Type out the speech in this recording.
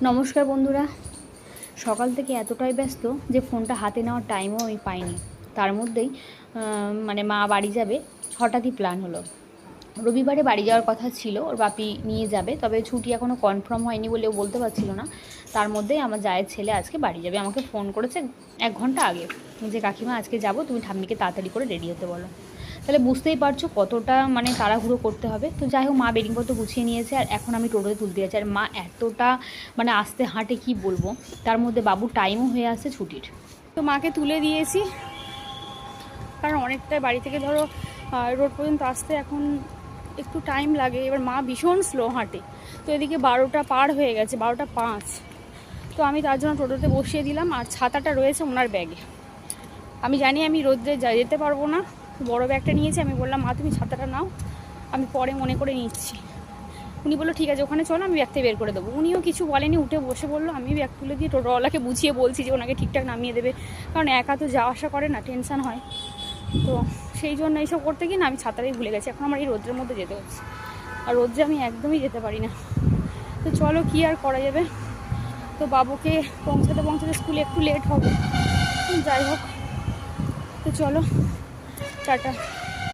নমস্কার বন্ধুরা। সকাল থেকে এতটাই ব্যস্ত যে ফোনটা হাতে নেওয়ার টাইমও আমি পাইনি। তার মধ্যেই মা বাড়ি যাবে, হঠাৎই প্ল্যান হলো। রবিবারে বাড়ি যাওয়ার কথা ছিল, ওর বাপি নিয়ে যাবে, তবে ছুটি এখনও কনফার্ম হয়নি বলে ও বলতে পারছিল না। তার মধ্যেই আমার জায়ের ছেলে আজকে বাড়ি যাবে, আমাকে ফোন করেছে 1 ঘন্টা আগে যে কাকিমা আজকে যাব, তুমি ঠাম্মিকে তাড়াতাড়ি করে রেডি হতে বলো। তাহলে বুঝতেই পারছো কতটা তাড়াহুড়ো করতে হবে। তো যাই হোক, মা বেডিংপত্র গুছিয়ে নিয়েছে আর এখন আমি টোটোতে তুলতে যাচ্ছি। আর মা এতটা আস্তে হাঁটে কি বলবো, তার মধ্যে বাবুর টাইমও হয়ে আসছে ছুটির। তো মাকে তুলে দিয়েছি, কারণ অনেকটাই বাড়ি থেকে ধরো রোড পর্যন্ত আসতে এখন একটু টাইম লাগে। এবার মা ভীষণ স্লো হাঁটে, তো এদিকে 12টা পার হয়ে গেছে, 12টা 5। তো আমি তার জন্য টোটোতে বসিয়ে দিলাম, আর ছাতাটা রয়েছে ওনার ব্যাগে। আমি জানি আমি রোদ্রে যেতে পারবো না, বড় ব্যাগটা নিয়েছি। আমি বললাম মা তুমি ছাতাটা নাও, আমি পরে মনে করে নিচ্ছি। উনি বললো ঠিক আছে ওখানে চলো, আমি ব্যাগটা বের করে দেবো। উনিও কিছু বলেনি, উঠে বসে বললো। আমি ব্যাগ তুলে দিয়ে টোটোওয়ালাকে বুঝিয়ে বলছি যে ওনাকে ঠিকঠাক নামিয়ে দেবে, কারণ একা তো যাওয়া আসা করে না, টেনশান হয়। তো সেই জন্য এইসব করতে গিয়ে না আমি ছাতাটাই ভুলে গেছি। এখন আমার এই রোদ্রের মধ্যে যেতে হচ্ছে, আর রোদ্রে আমি একদমই যেতে পারি না। তো চলো কি আর করা যাবে। তো বাবুকে পৌঁছাতে পৌঁছাতে স্কুলে একটু লেট হবে, যাই হোক। তো চলো, টাটা।